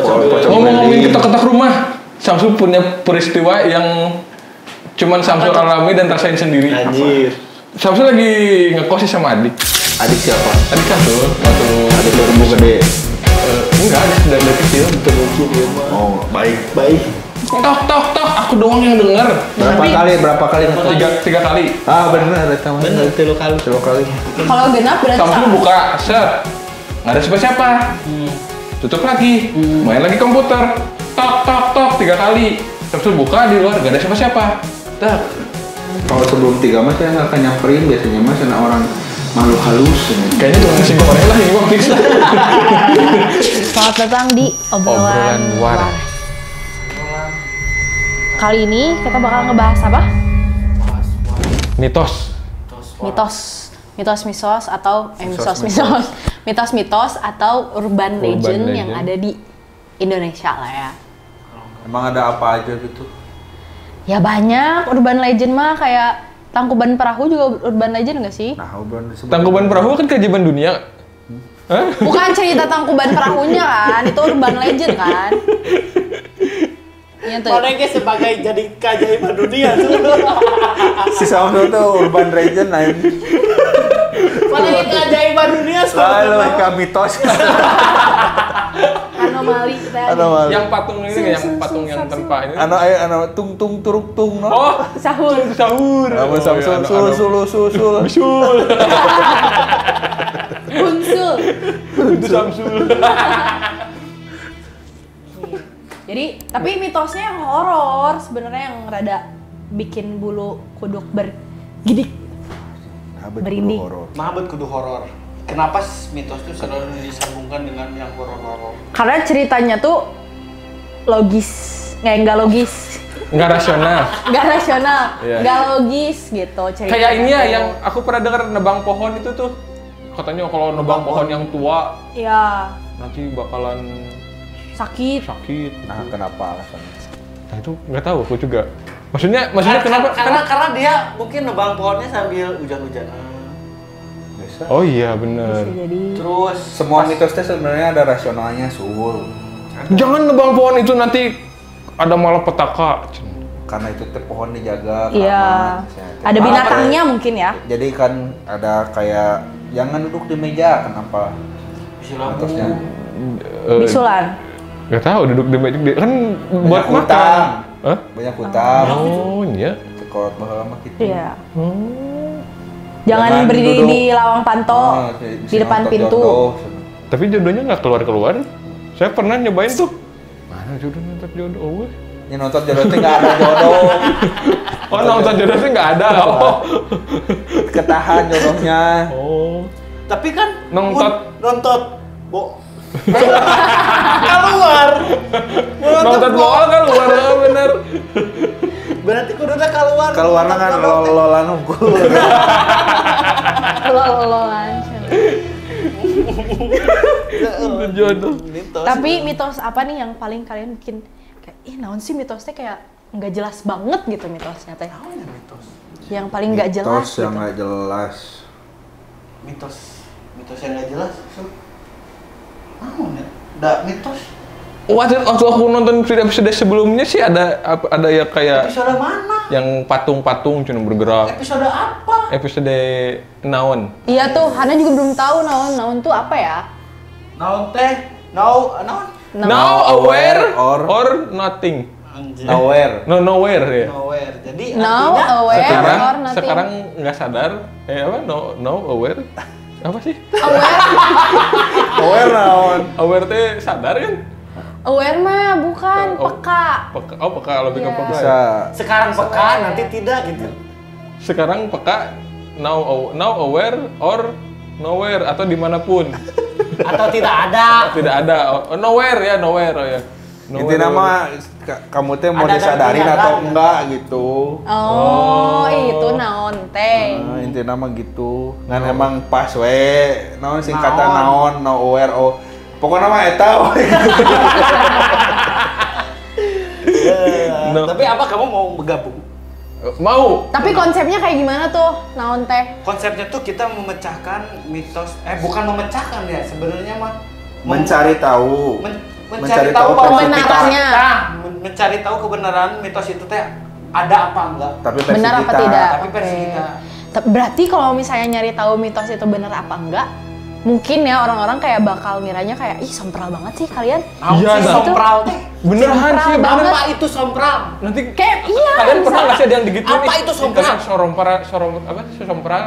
Ngomong-ngomongin ketok-ketok rumah, Samsul punya peristiwa yang cuman Samsul alami dan rasain sendiri. Anjir. Samsul lagi ngekos sih sama adik. Adik siapa? Adik Samsul waktu Adik baru gede. enggak, adik dari kecil. Mungkin ya mah. Oh, baik. Tok, aku doang yang denger. Berapa kali ngekos? Tiga kali. Ah bener, ada teman. Bener, 3 kali. Kalau genap berarti Samsul buka, set. Nggak ada siapa-siapa. Tutup lagi, main lagi komputer. Tok, 3 kali. Samsul buka di luar, nggak ada siapa-siapa. Tak. Kalau sebelum 3 mas saya nggak akan nyamperin, biasanya mas ada orang makhluk halus. Kayaknya cuma ngasih goreng lah ini waktu itu. Selamat datang di obrolan waras. Kali ini kita bakal ngebahas apa? Mitos. Mitos atau urban legend yang ada di Indonesia lah ya. Emang ada apa aja gitu? Ya banyak urban legend mah, kayak Tangkuban Perahu juga urban legend nggak sih? Nah, Tangkuban Perahu kan keajaiban dunia. Hah? Bukan cerita Tangkuban Perahunya kan, itu urban legend kan? Iya tuh. Mana yang sebagai jadi keajaiban dunia tuh. Si Samsul tuh urban legend lain. Mana yang keajaiban dunia Lalu ke mitos. Anomali kita. Yang patung ini, yang patung yang tanpa ini. Tung turuk tung no. Oh, Sahur. Nama Samsul sul. Bisul. Bunsul. Itu Samsul. Jadi, tapi mitosnya yang horor sebenarnya, yang rada bikin bulu kuduk bergidik. Merinding. Mahabet kudu horor. Kenapa mitos itu selalu disambungkan dengan yang horor-horor? Karena ceritanya tuh logis, nggak logis. Nggak rasional. Iya. Nggak logis gitu ceritanya. Kayak ini ya, yang aku pernah dengar nebang pohon itu tuh. Katanya kalau nebang pohon yang tua, Iya. nanti bakalan Sakit. Nah, kenapa alasannya? Nah itu nggak tahu aku juga. Maksudnya kenapa? Karena dia mungkin nebang pohonnya sambil hujan-hujanan. Biasa. Oh iya bener. Bisa jadi. Terus Semua mitos teh sebenarnya ada rasionalnya, Sul. Jangan nebang pohon itu, nanti ada malapetaka. Karena itu teh pohon dijaga, Iya. keamanan. Ada binatangnya mungkin ya. Jadi kan ada kayak jangan duduk di meja, kenapa? Mitosnya. Bisulan. Nggak tahu, duduk di meja kan buat Banyak makan. hutang. Hah? Banyak hutang. Oh iya. Sekolot baheula mah gitu. Iya. Oh. Jangan berdiri duduk. di lawang panto, di depan pintu. Tapi jodohnya nggak keluar. Saya pernah nyobain tuh. Mana jodoh nonton jodoh? Ini nonton jodoh teh nggak ada jodoh. Oh nonton jodoh sih nggak ada. Oh. Ketahan jodohnya. Oh. tapi kan Nontot. Keluar. Nonton bola kan luar bener. Berarti kuduna keluar. Keluarna kan lolan hungkul. Lololan. Jodoh. Tapi mitos apa nih yang paling kalian bikin kayak, naon sih mitosnya kayak nggak jelas banget gitu mitosnya teh? Yang paling nggak jelas. Mitos yang nggak jelas. Mitos yang nggak jelas. Mitos. Waktu aku nonton episode sebelumnya sih ada ya kayak Episode mana? yang patung-patung cuma bergerak. Episode apa? Episode naon? Iya tuh, Hana juga belum tahu naon tuh apa ya? Naon teh? Naon? Now aware or nothing. Anjir. nowhere. Nowhere ya. Nowhere. Jadi Now artinya aware or nothing. Sekarang nggak sadar. Apa? No aware. Apa sih? Aware, Nowhere naon? Aware teh sadar kan? aware mah bukan Oh. peka. Peka lebih ke Iya. peka. Bisa. sekarang peka nanti tidak gitu. Sekarang peka, now aware or nowhere atau dimanapun. Atau tidak ada. Tidak ada. Oh, nowhere ya, nowhere oh ya. Inti nama kamu teh mau Ada dan disadarin tidak atau ada. enggak gitu. Oh, itu naon teh. Nah, inti nama gitu. Ngan emang pas we. Naon singkatan Naon. naon, no aware oh. Pokoknya mah eta we. No. Tapi apa kamu mau bergabung? Mau. Tapi konsepnya kayak gimana tuh naon teh? Konsepnya tuh kita memecahkan mitos, bukan memecahkan ya sebenarnya mah Mencari tahu. mencari tahu tahu bahwa kebenarannya. Mencari tahu kebenaran mitos itu teh ada apa enggak. Tapi versi Benar apa kita. tidak? Tapi versi Oke. kita. Berarti kalau misalnya nyari tahu mitos itu benar apa enggak, mungkin ya orang-orang kayak bakal ngiranya kayak ih sompral banget sih kalian. Iya, Sih dah. sompral teh. Beneran sih, Sompral bener. banget. Apa itu sompral? Nanti Kayak iya, kalian pernah misalnya- nggak sih ada yang digituin? Apa ih, itu sompral? Kalian sompral.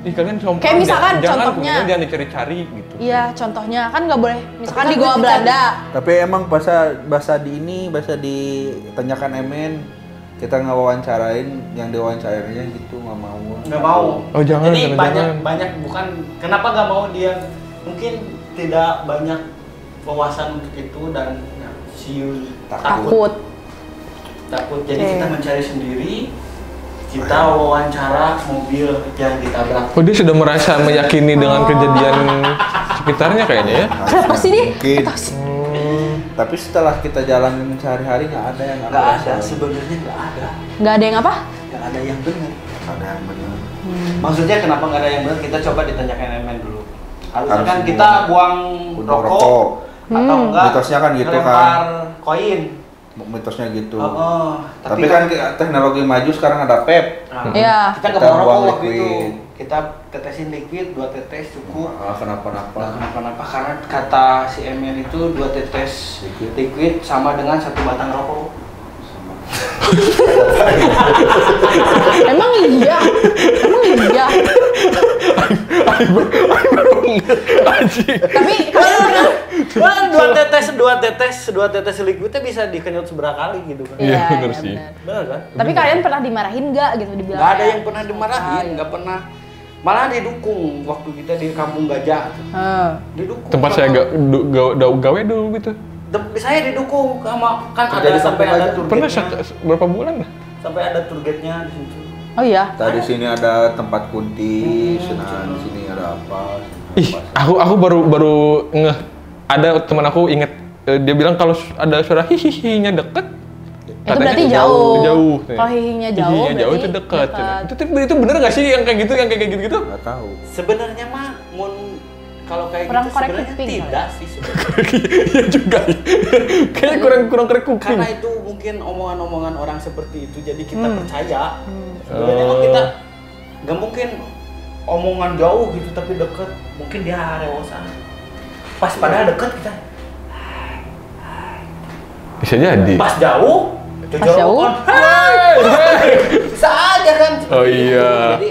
Ih kalian sompral. Kayak misalkan jangan, contohnya. jangan dicari-cari gitu. Iya, contohnya kan nggak boleh. Misalkan Tapi di kan Goa bisa- Belanda, Tapi emang bahasa ditanyakan Emen, kita ngewawancarain yang diwawancarainnya gitu nggak mau. Nggak mau. Oh, jangan, Jadi jangan. banyak bukan kenapa nggak mau dia mungkin tidak banyak wawasan untuk itu dan siul takut. Jadi Oke. kita mencari sendiri. Kita wawancara mobil yang ditabrak. Oh dia sudah merasa meyakini dengan kejadian sekitarnya kayaknya ya. Kenapa sih dia? Mungkin. Tahu sih. Tapi setelah kita jalanin sehari-hari nggak ada yang Nggak ada, masalah. sebenarnya nggak ada. Nggak ada yang apa? Nggak ada yang benar. Nggak ada yang benar. Maksudnya kenapa nggak ada yang benar? Kita coba ditanyakan Emen dulu. Harusnya Harus kan buang- kita buang buang rokok, rokok. atau enggak Mitosnya kan gitu ngelempar kan. koin. Mitosnya gitu. Oh, Tapi kan teknologi maju sekarang ada PEP. Iya. Kita nggak Kita bawa rokok buang waktu itu. liquid. Kita tetesin liquid, 2 tetes cukup. Kenapa-napa. Nggak kenapa-napa karena kata si Emen itu 2 tetes liquid sama dengan 1 batang rokok. Emang iya? Emang iya? Tapi kalian pernah? Wah, 2 tetes liquidnya bisa dikenyot seberapa kali gitu kan. Iya, bener sih. benar. Benar kan? Tapi kalian pernah dimarahin nggak gitu dibilang? Nggak ada kayak, yang pernah dimarahin, "Ah, nggak pernah. Malah didukung waktu kita di Kampung Gajah. Heeh. Didukung. Tempat saya gawe dulu gitu. Saya didukung sama kan Kerja ada di sampai Kampung ada Gajah. tour Pernah guide-nya. berapa bulan lah? Sampai ada tour guide-nya di situ. Oh iya. Tadi sini ada tempat kunti, nah di sini ada apa? Ih, aku baru ngeh. Ada teman aku inget dia bilang kalau ada suara hihihinya deket. Itu berarti katanya jauh. Jauh. Kalau hihinya jauh, Hihinya jauh berarti itu dekat. dekat. Itu bener nggak sih yang kayak gitu, yang kayak gitu? Nggak tahu. Sebenarnya mah kalau kayak Kurang gitu korek sebenarnya kuping kali tidak sih sebenarnya. Iya juga. Kayaknya kurang korek kuping. Karena itu mungkin omongan-omongan orang seperti itu jadi kita percaya. Hmm. Sebenarnya mah kita nggak mungkin omongan jauh gitu tapi deket. Mungkin dia rewosan. Pas padahal deket kita. Bisa jadi. Pas jauh, itu Pas jauh? kan. Hai. Bisa aja kan. Oh iya. Jadi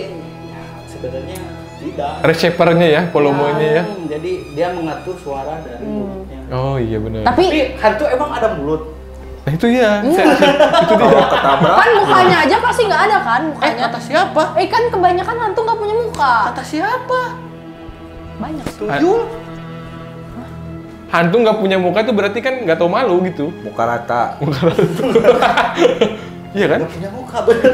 ya, sebenarnya tidak. Receivernya ya, volumenya ya. Jadi dia mengatur suara dari mulutnya. Oh iya benar. Tapi Tapi hantu emang ada mulut. Nah itu ya. Itu dia. Kalau ketabrak, kan mukanya aja pasti nggak ada kan mukanya. Kata siapa? Kan kebanyakan hantu nggak punya muka. Kata siapa? Banyak. Tuyul. Hantu nggak punya muka itu berarti kan nggak tahu malu gitu. muka rata. Iya kan? Gak punya muka bener.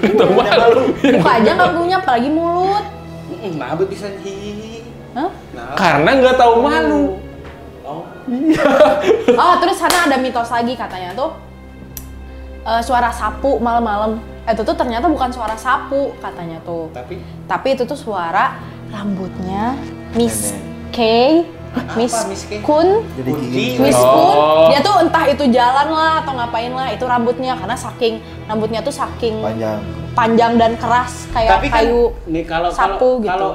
Nggak tahu malu. Muka aja nggak punya, apalagi mulut. Nah, abis bisa hihihi. Hah? Nah. Karena nggak tahu malu. Oh. Oh, terus sana ada mitos lagi katanya tuh suara sapu malam-malam. Itu tuh ternyata bukan suara sapu katanya tuh. Tapi itu tuh suara rambutnya Miss K, Miss Miss K? Kun, Jadi Kunti. gigi. Miss Oh. Kun. Dia tuh entah itu jalan lah atau ngapain lah, itu rambutnya karena saking rambutnya tuh saking Panjang. panjang dan keras kayak Tapi kan kayu. nih kalau sapu gitu. kalau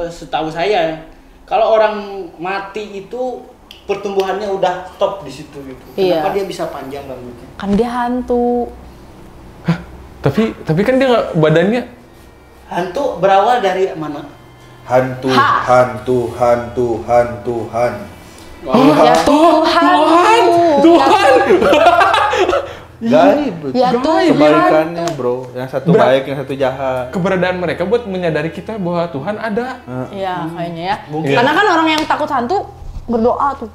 setahu saya kalau orang mati itu pertumbuhannya udah stop di situ gitu. Iya. Kenapa dia bisa panjang rambutnya? Kan dia hantu. Tapi kan dia nggak badannya. Hantu berawal dari mana? Hantu, Ha. hantu, hantu, hantu, han. Ya Tuhan. Tuhan. Gaib. Ya Tuhan. Kebalikannya bro, yang satu baik, yang satu jahat. Keberadaan mereka buat menyadari kita bahwa Tuhan ada. Iya, kayaknya ya. Mungkin. Karena kan orang yang takut hantu berdoa tuh,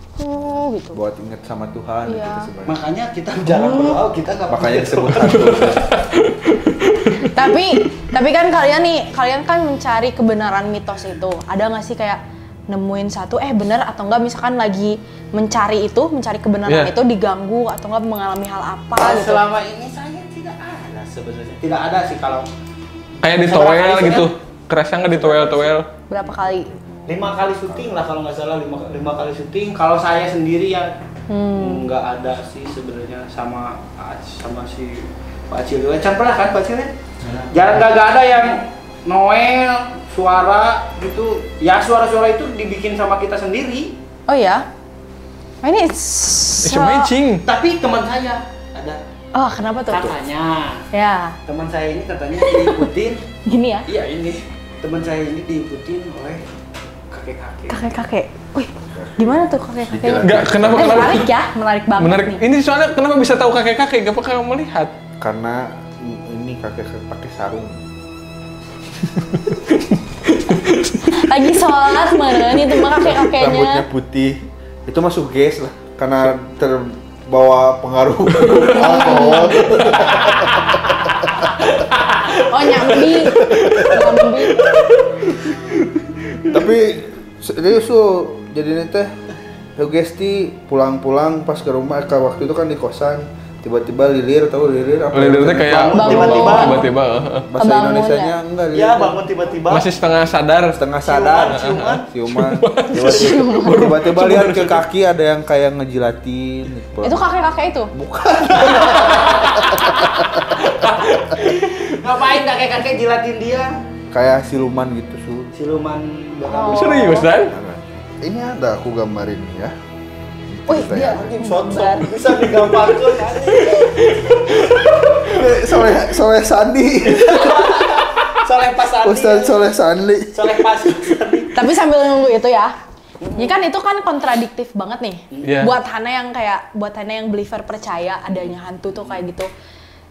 gitu. Buat inget sama Tuhan Iya. gitu sebenarnya. Makanya kita jarang berdoa, kita nggak Makanya punya disebut doa. hantu. Tapi kan kalian kan mencari kebenaran mitos itu. Ada nggak sih kayak nemuin satu benar atau enggak, misalkan lagi mencari kebenaran Iya. itu diganggu atau enggak mengalami hal apa gitu. Selama ini saya tidak ada sebenarnya. Tidak ada sih kalau Kayak di Seberapa towel kali gitu. Kerasa nggak di towel-towel? Berapa kali? 5 kali syuting lah kalau nggak salah, 5 kali syuting. Kalau saya sendiri ya nggak ada sih sebenarnya sama si Pak Acil. Can pernah kan Pak Acil ya? Jarang nggak ada yang Noel suara gitu. Ya suara-suara itu dibikin sama kita sendiri. Oh ya? Oh, ini It's amazing. Tapi teman saya ada. Oh, kenapa tuh? Katanya. Ya. Teman saya ini katanya diikutin. Gini ya? Iya ini. Teman saya ini diikutin oleh kakek-kakek. Kakek-kakek. Wih, gimana tuh kakek-kakeknya? Enggak, kenapa? Menarik ya, menarik banget Menarik. nih. Ini soalnya kenapa bisa tahu kakek-kakek? Gak pernah melihat. Karena ini kakek pakai sarung. Lagi sholat mana nih tuh kakek-kakeknya. Rambutnya putih. Itu masuk guys lah, karena terbawa pengaruh alkohol. Oh nyambi. Tapi serius tuh jadi teh sugesti pulang-pulang pas ke rumah waktu itu kan di kosan tiba-tiba lilir apa Lirnya kayak tiba-tiba. bahasa Indonesianya enggak lilir. Ya bangun tiba-tiba. Masih setengah sadar. Siuman. Tiba-tiba lihat ke kaki ada yang kayak ngejilatin gitu. Itu kakek-kakek itu? Bukan. Ngapain kakek-kakek jilatin dia? Kayak siluman gitu Siluman Oh. Serius dan? Ini ada aku gambarin ya. Wih, dia Sosok bisa digambarkan. Soleh Sandi. Soleh Pas Sandi. Ustaz Soleh Sandi. Soleh Pas Sandi. Tapi sambil nunggu itu ya, ini kan itu kan kontradiktif banget nih. Iya. Buat Hana yang believer percaya adanya hantu tuh kayak gitu.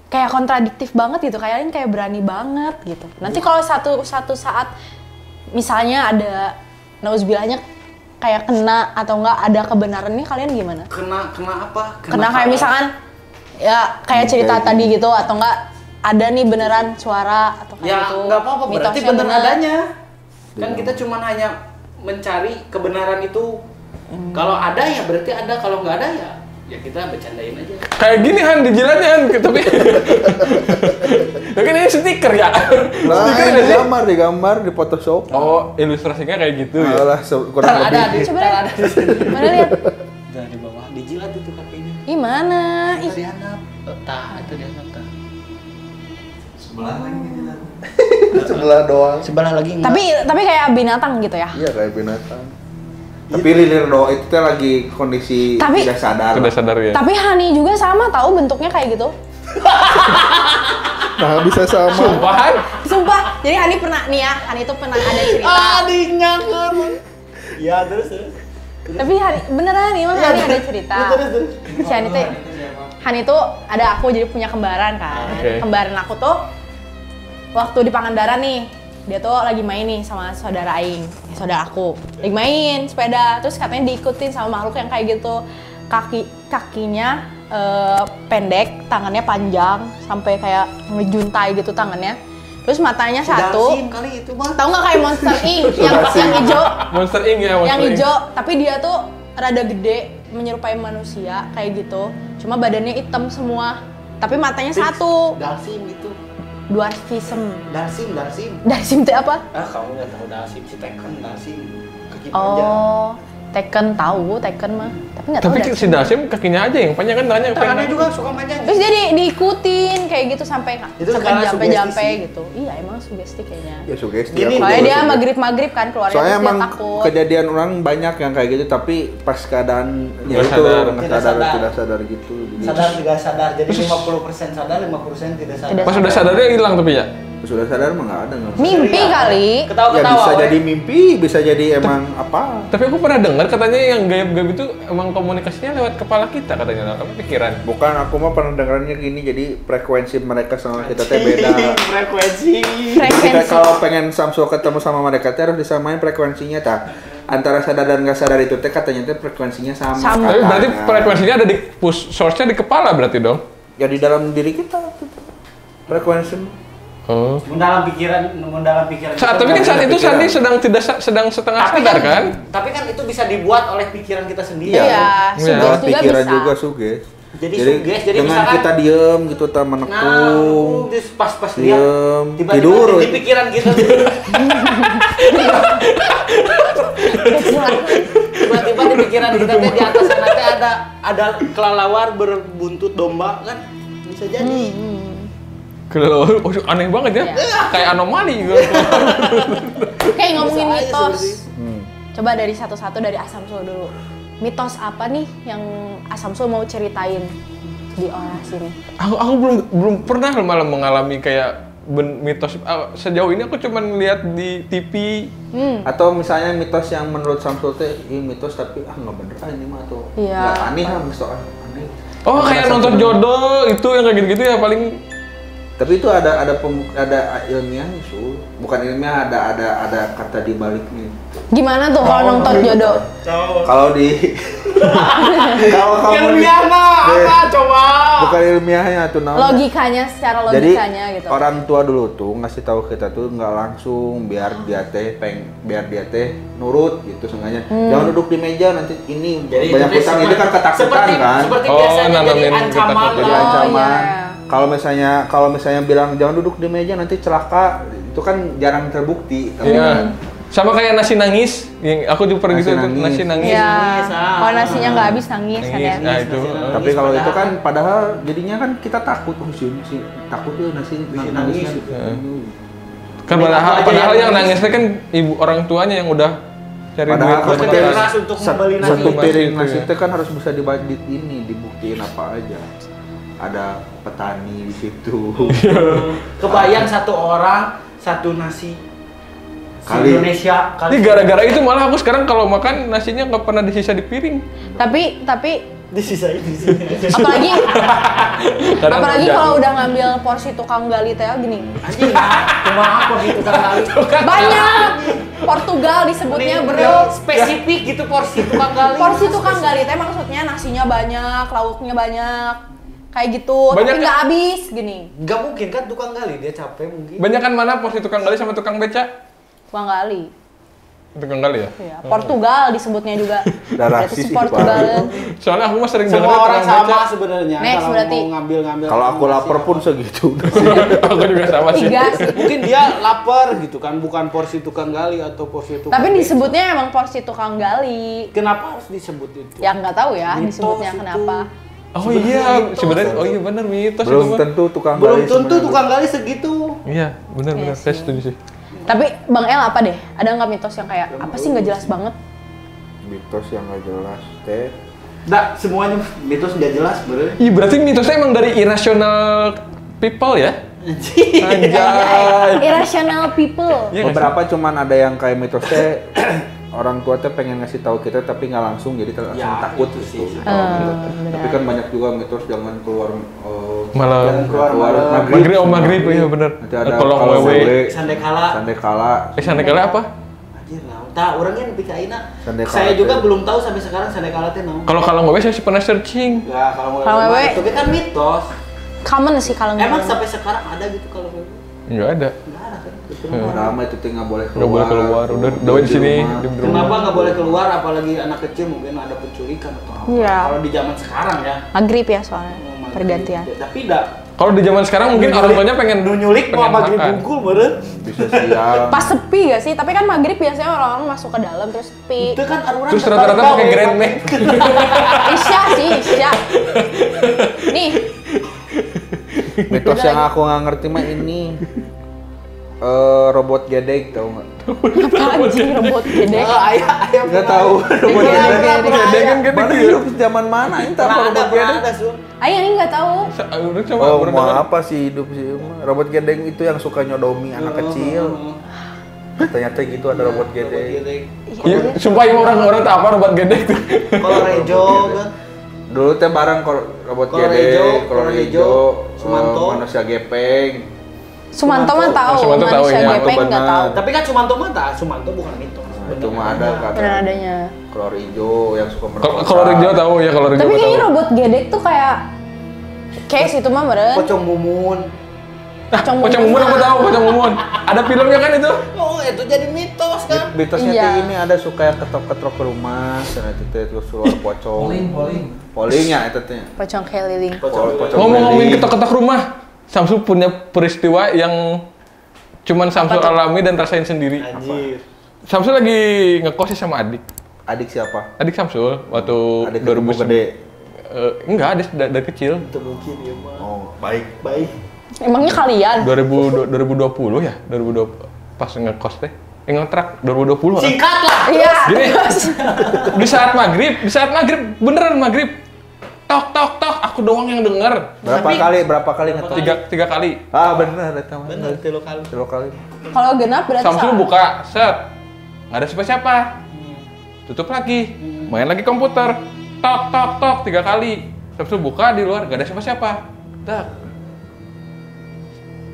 Kayak kontradiktif banget gitu, kalian kayak berani banget gitu. Nanti kalau satu saat misalnya ada nauzubillahnya kayak kena atau enggak ada kebenarannya, kalian gimana? Kena apa? Kena kayak misalkan ya kayak cerita tadi gitu, atau enggak ada nih beneran suara atau kayak Ya gitu. nggak apa-apa, berarti Mitosnya bener bener. adanya. Kan kita cuma hanya mencari kebenaran itu. Kalau ada ya berarti ada, kalau nggak ada ya kita bercandain aja. Kayak gini Han dijilatnya Han, tapi mungkin ini stiker ya. Lah, Stiker ini nggak sih? digambar di Photoshop. Oh, ilustrasinya kayak gitu ya. Alah, kurang Ntar ada lebih. di ada di sini. Mana lihat? Nah, di bawah dijilat itu kakinya. Gimana? Ih, Tadi anak. Itu dia anak. Sebelah doang. Sebelah lagi enggak. tapi kayak binatang gitu ya. Iya kayak binatang. Tapi lilir doang itu teh lagi kondisi Tapi- tidak sadar. Sudah sadar ya. Tapi Hani juga sama tahu bentuknya kayak gitu. Nah, bisa sama. Sumpah Han. Sumpah. Jadi Hani pernah nih ya, Hani itu pernah ada cerita. dinyakeun. Ya, terus. Tapi Hani beneran nih, emang Hani ada cerita. Terus. Si Hani tuh Hani tuh ada aku jadi punya kembaran kan. Oke. Kembaran aku tuh waktu di Pangandaran nih. Dia tuh lagi main nih sama saudara aing, saudara aku. Lagi main sepeda, terus katanya diikutin sama makhluk yang kayak gitu. Kakinya pendek, tangannya panjang sampai kayak ngejuntai gitu tangannya. Terus matanya satu. Dasim kali itu mah. Tahu nggak kayak Monster Inc yang hijau? Monster Inc ya, Monster Yang Inc. hijau, tapi dia tuh rada gede, menyerupai manusia kayak gitu. Cuma badannya hitam semua, tapi matanya satu. Dasim itu. Dwarfism. Dasim. Dasim itu apa? Ah, kamu nggak tahu Dasim, si Tekken Dasim. Kaki panjang. Oh, Tekken tahu, Tekken mah. Tapi nggak tahu Tapi si Dasim. Dasim kakinya aja yang panjang kan, tangannya Tangannya pendek. juga suka panjang. Terus dia diikutin kayak gitu sampai Itu karena jampe sugesti sih. gitu. Iya, emang sugesti kayaknya. Ya sugesti. Gini, aku Soalnya juga dia sugesti. maghrib kan keluarnya Soalnya terus dia emang takut. kejadian orang banyak yang kayak gitu, tapi pas keadaan ya Nggak itu sadar. tidak sadar gitu. Jadi, Sadar tidak sadar. Jadi 50% sadar, 50% tidak sadar. Tidak Pas udah sadarnya hilang tapi ya. sudah sadar mah nggak ada nggak. Mimpi kali. Ya Ketawa-ketawa. bisa we. jadi mimpi, bisa jadi emang apa? Tapi aku pernah dengar katanya yang gaib-gaib itu emang komunikasinya lewat kepala kita katanya, lewat pikiran. Bukan, aku mah pernah dengarnya gini, jadi frekuensi mereka sama kita teh beda. Frekuensi. Kita kalau pengen Samsul ketemu sama mereka teh harus disamain frekuensinya tak. Antara sadar dan nggak sadar itu teh katanya teh frekuensinya sama. Sama. Tapi berarti katanya. frekuensinya ada di source-nya di kepala berarti dong. Ya di dalam diri kita frekuensi. Oh. Mendalam pikiran. Tapi kan saat itu Sandi sedang setengah sadar kan? Tapi kan itu bisa dibuat oleh pikiran kita sendiri. Iya, Iya. suges juga Pikiran bisa. juga suges. Jadi suges, jadi dengan misalkan kita diem gitu tak menekung, terus pas dia diem, tiba-tiba tidur. di pikiran kita tiba-tiba di pikiran kita teh di atas sana teh ada kelelawar berbuntut domba kan bisa jadi. Kelelawar, aneh banget ya. Kayak anomali gitu. Kayak ngomongin Bisa aja mitos. seperti Coba dari satu-satu dari Asamsul dulu. Mitos apa nih yang Asamsul mau ceritain di orasi nih? Aku belum pernah malah mengalami kayak mitos. Sejauh ini aku cuma lihat di TV. Atau misalnya mitos yang menurut Samsul teh ini mitos tapi nggak bener ini mah tuh. Iya. Nggak aneh lah misalnya aneh. Oh, kayak nonton jodoh itu yang kayak gitu-gitu ya paling. Tapi itu ada ilmiahnya su, bukan ilmiah ada kata di baliknya. Gimana tuh kalau nonton jodoh? Kalau di kalau kamu Ilmiah mah apa coba? bukan ilmiahnya tuh namanya. Logikanya, secara Jadi logikanya gitu. orang tua dulu tuh ngasih tahu kita tuh nggak langsung biar dia teh nurut gitu sengaja. Jangan duduk di meja nanti ini Jadi banyak utang itu kan ketakutan kan. Seperti Oh, biasanya jadi nanamin ancaman ketakutan. Jadi Oh, ancaman. iya. Kalau misalnya bilang jangan duduk di meja nanti celaka, itu kan jarang terbukti. Tapi Iya. Sama kayak nasi nangis, yang aku juga pernah Nasi gitu tuh, nangis. nasi nangis. Iya. Nangis, ah. Kalau nasinya nggak habis nangis kan ya. Nah itu. Tapi kalau itu kan padahal jadinya kan kita takut sih takut tuh nasi nangis. gitu. Kan padahal yang nangisnya kan ibu orang tuanya yang udah cari Padahal duit kamu buat kerja makan. keras untuk membeli nasi. satu piring Nasi nasi itu itu kan harus bisa dibuktiin apa aja. Ada petani di situ. Kebayang satu orang satu nasi Kali. Indonesia Ini gara-gara itu malah aku sekarang kalau makan nasinya nggak pernah disisa di piring. Tapi disisain di sini. apalagi Kadang apalagi jatuh. kalau udah ngambil porsi tukang gali teh gini. Anjing, cuma apa gitu kan kali. Banyak. Portugal disebutnya, Bro. Spesifik gitu porsi tukang gali. Porsi tukang gali teh maksudnya nasinya banyak, lauknya banyak. Kayak gitu, Banyak tapi nggak habis gini. Gak mungkin kan tukang gali, dia capek mungkin. Banyakan mana porsi tukang gali sama tukang beca? Tukang gali. Tukang gali ya? Ya, Portugal disebutnya juga. Darah Berarti si sisi, Portugal. Soalnya aku mah sering Semua dengar orang tukang sama beca. sebenarnya. Next, kalau berarti. mau ngambil. Kalau aku lapar pun segitu. Aku juga sama sih. Tiga sih. Mungkin dia lapar gitu kan, bukan porsi tukang gali atau porsi tukang. Tapi beca. disebutnya emang porsi tukang gali. Kenapa harus disebut itu? Ya nggak tahu ya Mitos disebutnya itu. kenapa. Oh Sebenarnya iya, mitos. sebenarnya oh iya benar mitos itu Belum mah. tentu tukang Belum gali tentu sebenarnya. tukang gali segitu. Iya, benar Iya saya sih. setuju sih. Tapi Bang El apa deh? Ada nggak mitos yang kayak apa sih nggak jelas banget? Mitos yang nggak jelas teh. Nggak, semuanya mitos nggak jelas bener. Iya, berarti mitosnya emang dari irrational people ya? Anjay. Irrational people. Iya nggak Beberapa cuman ada yang kayak mitos teh orang tua teh pengen ngasih tahu kita tapi nggak langsung jadi langsung Ya, takut itu gitu. sih. Tapi kan banyak juga mitos jangan keluar Malam. jangan keluar Malam. Maghrib, oh maghrib, iya bener. Nanti ada Kolong kalau wewe. Sandekala. Sandekala. Sandekala apa? Anjir, naon tah orangnya nepi ka ayeuna. Sandekala Saya juga ya. teh. belum tahu sampai sekarang sandekala teh naon. Kalau kalong wewe saya sih pernah searching. Ya, kalau Kalau wewe wewe- itu kan mitos. Common sih kalau nggak Emang salah. sampai sekarang ada gitu kalau wewe? Enggak ada. Enggak ada kan? Lama itu teh nggak boleh keluar. Nggak boleh keluar. Udah di sini. rumah. di rumah. Kenapa nggak boleh keluar apalagi anak kecil mungkin ada penculikan atau apa? Iya. Kalau di zaman sekarang ya. Maghrib ya soalnya maghrib. pergantian. Tapi enggak. Kalau di zaman sekarang mungkin orang tuanya pengen nyulik mau pengen maghrib makan. bungkul meureun. Bisa siang. Pas sepi gak sih? Tapi kan maghrib biasanya orang-orang masuk ke dalam terus sepi. Itu kan orang Terus rata-rata pakai Grand Max. Isya sih, Isya. Nih, Mitos yang aku nggak ngerti mah ini robot gedek tau nggak? apa anjing robot gede? Ayah Nggak tahu robot Iya, gedek. iya, Gede kan gede Mana gitu. hidup zaman mana ini apa robot gedek? ada Sun. Ayo ini nggak tahu. Udah coba Oh, baru mau dengar. apa sih hidup sih? Robot gedeng itu yang suka nyodomi anak kecil. Ternyata gitu ada robot gedeng. Iya, sumpah ini orang-orang tak apa robot gede tuh. Kalau Rejo kan. Dulu teh bareng robot Kolor hijau, gedeng, kolor kolor hijau, Sumanto. manusia gepeng. Sumanto mah tahu, Sumanto tahu, manusia ya. gepeng nggak tahu. Tapi kan Sumanto mah tak, Sumanto bukan mitos. Nah, itu mah ada kan. Benar adanya. Kolor hijau yang suka merkosa. Kalau hijau tahu ya, kalau hijau Tapi tahu. kayaknya robot gedek tuh kayak case itu mah meren. Pocong mumun. Pocong Mumun aku tahu, Pocong Mumun. Ada filmnya kan itu? Oh, itu jadi mitos kan? Mitosnya Iya. tuh ini ada suka yang ketok-ketok ke rumah, sana itu teh terus keluar pocong. Polling ya itu teh. Pocong keliling. Pocong Ngomong-ngomongin keliling. ketok-ketok rumah, Samsul punya peristiwa yang cuman Samsul alami dan rasain sendiri. Anjir. Samsul lagi ngekos sih sama adik. Adik siapa? Adik Samsul waktu Adik ketemu 2009. gede. Enggak, adik dari kecil. Itu mungkin ya mah. Oh, baik. Baik. Emangnya kalian? 2020 ya? 2020 pas ngekos teh. Ngontrak 2020 kan? Singkat lah. Iya. Gini, di saat maghrib beneran maghrib. Tok tok tok, aku doang yang denger. Berapa kali ngetok? Tiga kali. Ah, bener eta mah. Bener, 3 kali. 3 kali. Kalau genap berarti Samsul salah. buka, set. Nggak ada siapa-siapa. Tutup lagi. Main lagi komputer. Tok tok tok 3 kali. Samsul buka di luar, nggak ada siapa-siapa. Tak.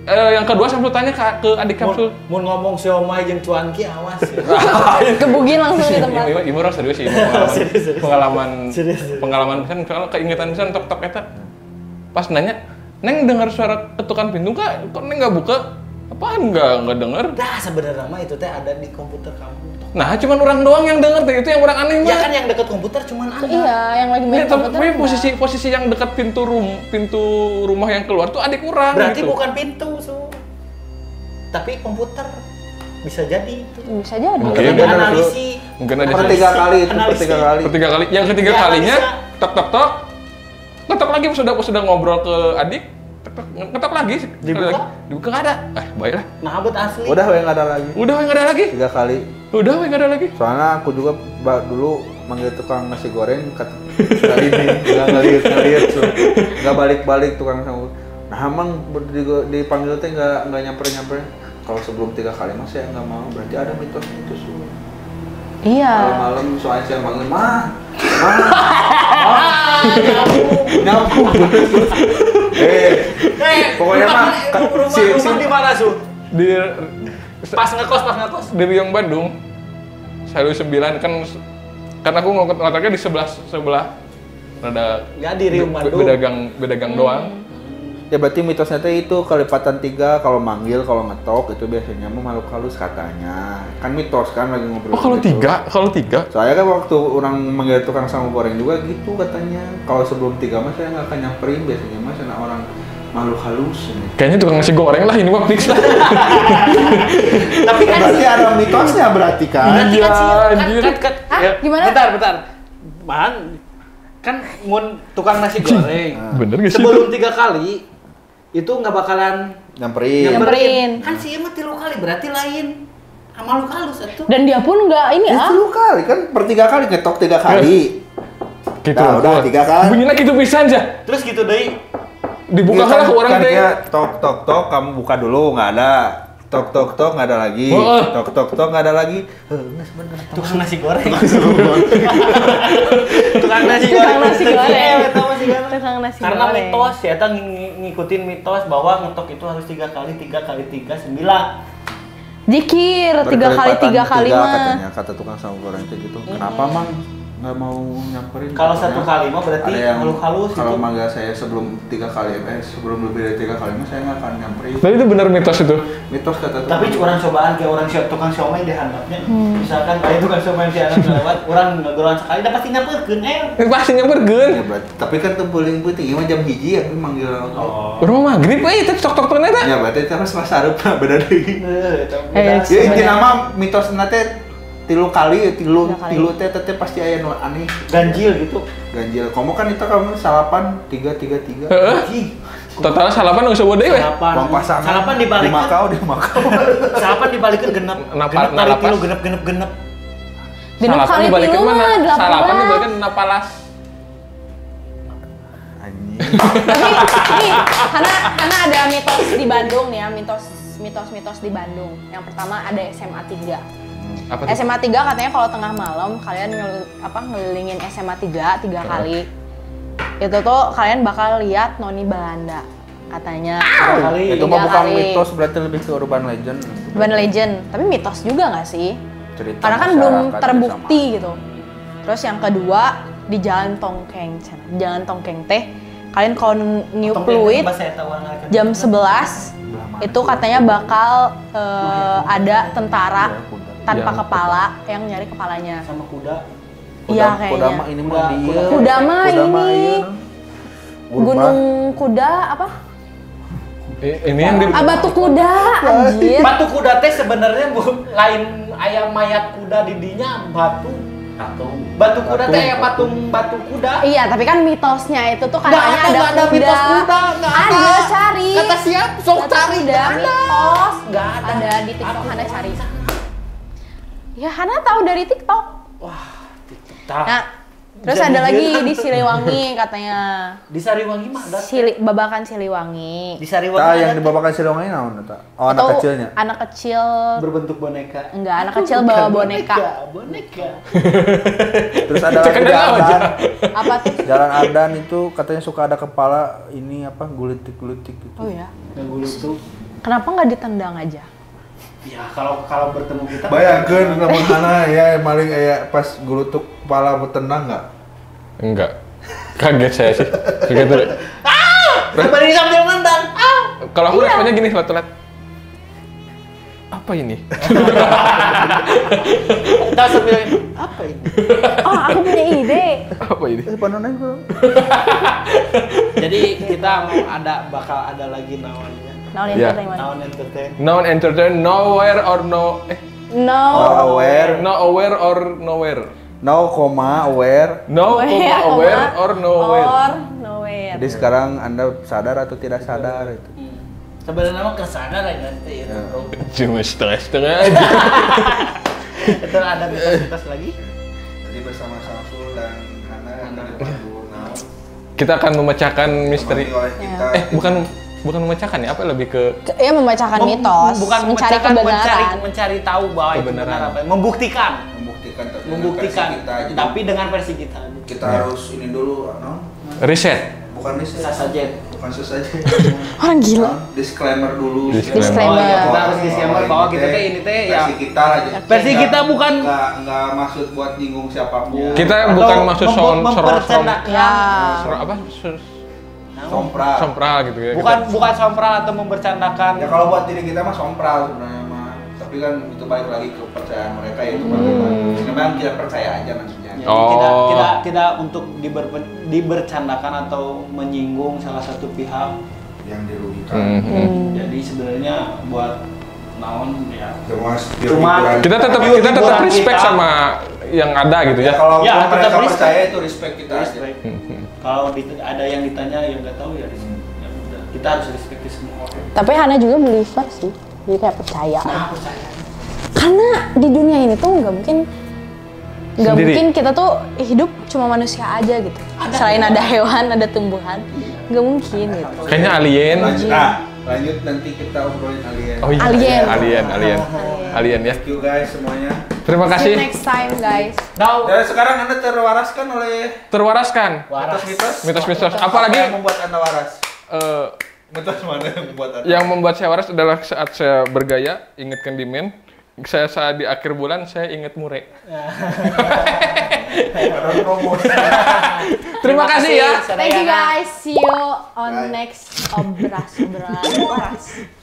Yang kedua Samsul tanya ke adik Samsul. Mun ngomong siomay jeung cuanki awas ya. Gebugin langsung di tempat. Ibu orang serius sih, Serius. pengalaman misalnya soal keingetan misalnya tok tok eta. Pas nanya, Neng dengar suara ketukan pintu nggak? Kok Neng nggak buka? Apaan nggak dengar? Dah sebenarnya mah itu teh ada di komputer kamu. Nah, cuman orang doang yang denger tuh, itu yang orang aneh Ya mah. kan yang deket komputer cuman Anda. Iya, yang lagi main Iya, tapi komputer. enggak. posisi yang dekat pintu rumah yang keluar tuh adik orang Berarti gitu. bukan pintu, tapi komputer. Bisa jadi itu. Bisa jadi. Oke, Karena bener, dianalisi. Mungkin aja Per sih. 3 kali itu, per Analisis. 3 kali. Ketiga kali, yang ketiga Ya, kalinya bisa. tok tok tok, ngetok lagi sudah ngobrol ke adik, ngetok lagi, Dibuka? dibuka nggak ada, baiklah, Nah, abet asli. Udah we nggak ada lagi. udah nggak ada lagi, 3 kali. udah nggak ada lagi. Soalnya aku juga dulu manggil tukang nasi goreng nggak ini, nggak lihat so. Nggak balik tukang sama. Nah emang dipanggil teh nggak nyamper. Kalau sebelum 3 kali mah saya nggak mau, berarti ada mitos. Iya. Malam soalnya saya bangun nyambung. Pokoknya mah rumah di mana, Su? Di Pas ngekos. di Riung Bandung, Salu 9 kan aku ngontraknya di sebelah rada Ya di Riung Bandung. beda gang doang. Ya berarti mitosnya teh itu kelipatan 3 kalau manggil, kalau ngetok itu biasanya mah makhluk halus katanya. Kan mitos kan lagi ngobrol. Oh kalau gitu. kalau tiga, Soalnya kan waktu orang manggil tukang samu goreng juga gitu katanya. Kalau sebelum 3 mah saya nggak akan nyamperin, biasanya mah sana orang makhluk halus. kayaknya tukang nasi goreng lah ini mah fix lah. Tapi kan Berarti ada mitosnya berarti kan? Berarti kan sih, anjir. Hah? Gimana? Bentar. Man, kan mun tukang nasi goreng. Bener gak sih? Sebelum 3 kali itu nggak bakalan Nyamperin. Nyamperin. Kan sih emang 3 kali berarti lain sama lu halus itu. Dan dia pun nggak ini Ya, 10 kali kan per 3 kali ngetok 3 kali. Gitu. Nah, udah 3 kan. Bunyinya gitu pisan aja. Terus gitu deh. Dibuka Iya lah orang kan teh. dia tok kamu buka dulu nggak ada. Tok nggak ada lagi. Oh. Tok nggak ada lagi. Nges bener. Tukang nasi goreng. Tukang nasi Tukang goreng. nasi goreng. Tahu nasi goreng. Tukang nasi Karena goreng. mitos ya, kita ngikutin mitos bahwa ngetok itu harus 3 kali 9. Jikir 3 kali 3 kali mah. Katanya kata tukang samu goreng itu gitu. Kenapa mang nggak mau nyamperin? Kalau Katanya 1 kali mah berarti ada yang halus kalau gitu. manggil saya sebelum 3 kali sebelum lebih dari 3 kali mah saya nggak akan nyamperin. Tapi itu benar mitos itu. Mitos kata tukang. Tapi orang cobaan kayak orang tukang siomay di handapnya. Misalkan kayak tukang siomay di handap lewat, orang ngegoroan sekali dapat tinggal perkeun Pasti nyamperkeun. Ya, berarti, tapi kan tuh paling penting mah jam hiji ya manggil orang. Oh. Orang maghrib itu tok ternyata. Ya berarti terus pas hareup beda deui. Eh, Ya intinya mah mitos teh 3 kali, tilu teh pasti aya nu aneh. Ganjil gitu. Ganjil. Komo kan itu kamu salapan 3. Heeh. Total salapan nggak usah deui we. Uang pasangan. Salapan di dibalikin. Makau. Salapan dibalikin genep. Napa- Genep kali nalapas. tilu genep. Genep Salapan kali dibalikin tilu mana? mah 18. Salapan dibalikin napalas. Anjing. Tapi ini karena ada mitos di Bandung nih ya, mitos di Bandung. Yang pertama ada SMA 3. Apa tuh? SMA 3 katanya kalau tengah malam kalian ngelilingin SMA 3 kali. Itu tuh kalian bakal lihat noni Belanda katanya. Kali. Itu mah 3 bukan kali. mitos, berarti lebih ke urban legend. Urban legend, tapi mitos juga nggak sih? Cerita Karena kan belum masyarakat terbukti gitu. Terus yang kedua di Jalan Tongkeng, Jalan Tongkeng teh kalian kalau niup fluid jam 11 itu katanya bakal ada tentara tanpa Yang kepala yang nyari kepalanya. Sama kuda. Iya Kuda kayaknya. mah ini mah dia. Kuda mah ini. iya. Gunung kuda apa? Ini yang di Batu kuda, anjir. Batu kuda teh sebenarnya lain ayam mayat kuda didinya batu. Batu kuda teh aya patung batu kuda. Iya, tapi kan mitosnya itu tuh Nggak katanya ada nggak ada kuda. mitos kuda, nggak ada. Ada, cari. Kata siap, sok Kata cari. kuda, Nggak ada. mitos. Nggak ada. Ada di TikTok, Hana cari. Ya, Hana tahu dari TikTok. Wah, Nah, terus Jadi ada lagi dia- di Siliwangi katanya. di Sariwangi mah ada. Babakan Siliwangi. Di Sariwangi Tah yang ada dibawakan Silongai naon eta? Oh, anak Atau kecilnya. anak kecil berbentuk boneka. enggak, anak kecil bawa boneka. Boneka. Terus ada Cek lagi di kenal aja. Ardan. Apa tuh? Jalan Ardan itu katanya suka ada kepala ini apa gulitik-gulitik gitu. Oh ya. Yang dulu tuh. Kenapa nggak ditendang aja? Ya kalau bertemu kita. Bayangkeun lamun hana ya maling aya pas gulutuk kepala bertendang enggak? enggak. Kaget saya sih. Kaget tuh. Sampai sambil nendang. Kalau aku responnya gini, lihat. Apa ini? Kita sambil apa ini? Oh, aku punya ide. Apa ini? Panonnya belum. Jadi kita bakal ada lagi nawannya. Naon Iya. entertainment. Nawan entertain. Non entertain, nowhere or no No. Aware, no aware or nowhere. no koma aware. No Where, aware or nowhere. Or nowhere. Jadi sekarang Anda sadar atau tidak sadar itu. Sebenarnya mah kesadaran nanti itu. Bro. Cuma setengah-setengah aja. Itu ada mitos-mitos lagi. Jadi bersama Samsul dan Hana dipandu naon Kita akan memecahkan misteri. oleh kita. Bukan memecahkan ya, apa lebih ke Ya membacakan mitos, Bukan mencari memecahkan, kebenaran. mencari tahu bahwa itu Kebenaran. benar apa. Membuktikan. Membuktikan versi kita. Jadi Tapi dengan versi kita. kita harus ini dulu no? riset. Bukan riset. Sasajen. Bukan sesajen. Orang gila. Disclaimer dulu. Disclaimer. Oh iya, kita harus Bahwa disclaimer bahwa kita teh ini teh ya versi kita aja. versi kita bukan nggak maksud buat nyinggung siapapun. Kita atau bukan maksud mempercandakan. Ya. apa? Sompral. Sompral gitu ya. Bukan sompral atau membercandakan. Ya kalau buat diri kita mah sompral sebenarnya mah. Tapi kan itu balik lagi ke kepercayaan mereka yaitu bagaimana. Memang kita percaya aja maksudnya. Jadi Oh. tidak untuk dibercandakan atau menyinggung salah satu pihak. Yang dirugikan. Jadi sebenarnya buat naon ya. Cuma Kita tetap Hiburan respect kita. sama yang ada gitu ya ya. kalau Ya, mereka tetap respect. percaya itu respect kita aja. Respect. Kalau ada yang ditanya yang nggak tahu ya, ya udah. Kita harus respect ke semua orang. Tapi Hana juga believer sih, jadi kayak percaya. Nah, percaya. Karena di dunia ini tuh nggak Sendiri. mungkin kita tuh hidup cuma manusia aja gitu. Selain ada hewan, ada tumbuhan, nggak mungkin gitu. Kayaknya alien. Lanjut nanti kita obrolin alien. Oh iya. Alien. Alien ya. Thank you guys semuanya. Terima See kasih. you next time guys. Now, Dan sekarang Anda terwaraskan oleh Terwaraskan. waras. Mitos-mitos. Apa Apalagi yang membuat Anda waras? eh, Mitos mana yang membuat Anda? yang membuat saya waras adalah saat saya bergaya, ingat Candyman. Saya saat di akhir bulan saya ingat Mure. Ada promo. Terima kasih ya. Thank you guys. See you on next obras.